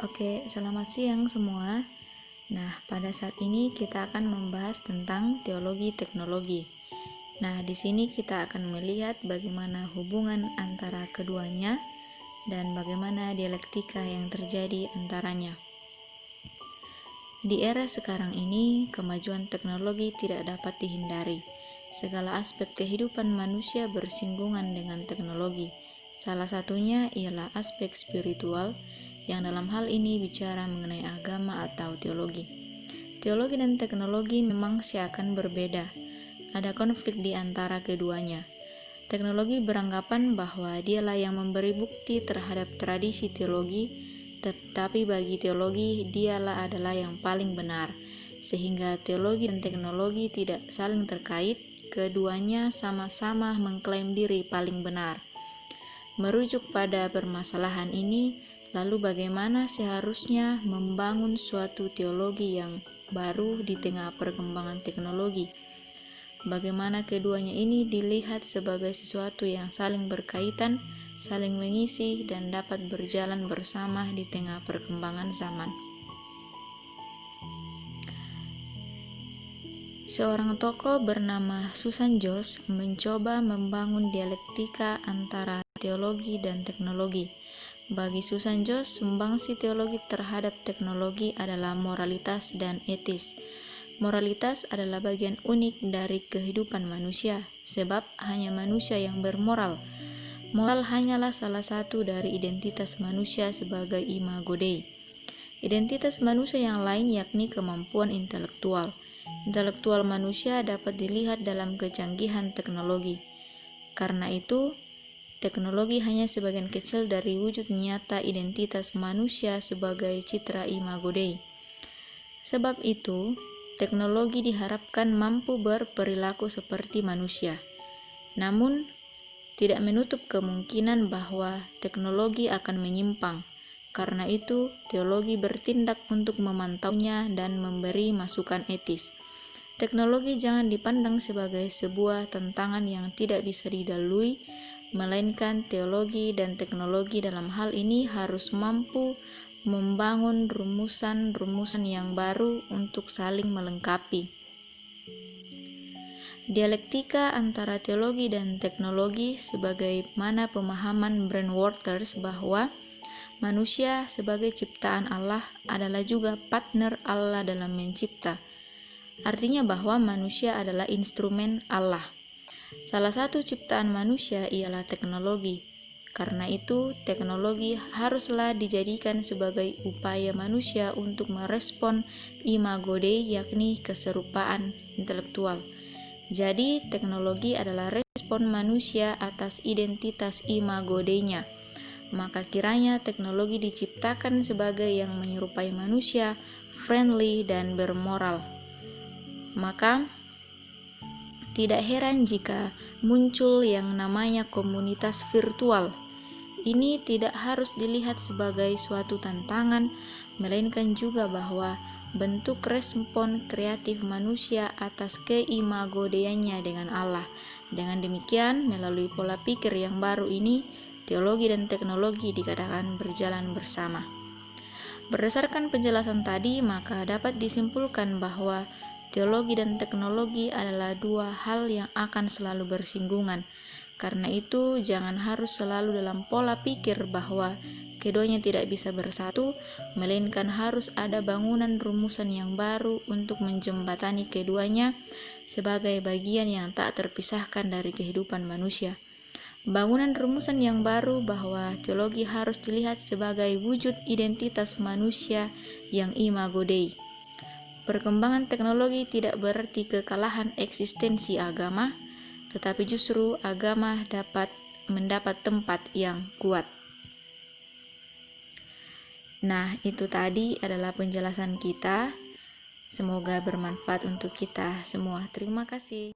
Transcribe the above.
Oke, selamat siang semua. Nah, pada saat ini kita akan membahas tentang teologi teknologi. Nah, di sini kita akan melihat bagaimana hubungan antara keduanya dan bagaimana dialektika yang terjadi antaranya. Di era sekarang ini, kemajuan teknologi tidak dapat dihindari. Segala aspek kehidupan manusia bersinggungan dengan teknologi. Salah satunya ialah aspek spiritual, yang dalam hal ini bicara mengenai agama atau teologi. Teologi dan teknologi memang seakan berbeda. Ada konflik di antara keduanya. Teknologi beranggapan bahwa dialah yang memberi bukti terhadap tradisi teologi, tetapi bagi teologi dialah adalah yang paling benar, sehingga teologi dan teknologi tidak saling terkait, keduanya sama-sama mengklaim diri paling benar. Merujuk pada permasalahan ini, lalu bagaimana seharusnya membangun suatu teologi yang baru di tengah perkembangan teknologi? Bagaimana keduanya ini dilihat sebagai sesuatu yang saling berkaitan, saling mengisi, dan dapat berjalan bersama di tengah perkembangan zaman. Seorang tokoh bernama Susan Jones mencoba membangun dialektika antara teologi dan teknologi. Bagi Susan Jones, sumbangsi teologi terhadap teknologi adalah moralitas dan etis. Moralitas adalah bagian unik dari kehidupan manusia, sebab hanya manusia yang bermoral. Moral hanyalah salah satu dari identitas manusia sebagai imago Dei. Identitas manusia yang lain yakni kemampuan intelektual. Intelektual manusia dapat dilihat dalam kecanggihan teknologi. Karena itu, teknologi hanya sebagian kecil dari wujud nyata identitas manusia sebagai citra imago Dei. Sebab itu, teknologi diharapkan mampu berperilaku seperti manusia. Namun, tidak menutup kemungkinan bahwa teknologi akan menyimpang. Karena itu, teologi bertindak untuk memantaunya dan memberi masukan etis. Teknologi jangan dipandang sebagai sebuah tantangan yang tidak bisa didahului, melainkan teologi dan teknologi dalam hal ini harus mampu membangun rumusan-rumusan yang baru untuk saling melengkapi. Dialektika antara teologi dan teknologi sebagaimana pemahaman Brent Waters bahwa manusia sebagai ciptaan Allah adalah juga partner Allah dalam mencipta. Artinya bahwa manusia adalah instrumen Allah. Salah satu ciptaan manusia ialah teknologi. Karena itu, teknologi haruslah dijadikan sebagai upaya manusia untuk merespon imago Dei, yakni keserupaan intelektual. Jadi, teknologi adalah respon manusia atas identitas imago Dei-nya. Maka kiranya teknologi diciptakan sebagai yang menyerupai manusia, friendly, dan bermoral. Maka, tidak heran jika muncul yang namanya komunitas virtual. Ini tidak harus dilihat sebagai suatu tantangan, melainkan juga bahwa bentuk respon kreatif manusia atas keimago Dei-nya dengan Allah. Dengan demikian, melalui pola pikir yang baru ini, teologi dan teknologi dikatakan berjalan bersama. Berdasarkan penjelasan tadi, maka dapat disimpulkan bahwa teologi dan teknologi adalah dua hal yang akan selalu bersinggungan. Karena itu, jangan harus selalu dalam pola pikir bahwa keduanya tidak bisa bersatu, melainkan harus ada bangunan rumusan yang baru untuk menjembatani keduanya sebagai bagian yang tak terpisahkan dari kehidupan manusia. Bangunan rumusan yang baru bahwa teologi harus dilihat sebagai wujud identitas manusia yang imago Dei. Perkembangan teknologi tidak berarti kekalahan eksistensi agama, tetapi justru agama dapat mendapat tempat yang kuat. Nah, itu tadi adalah penjelasan kita. Semoga bermanfaat untuk kita semua. Terima kasih.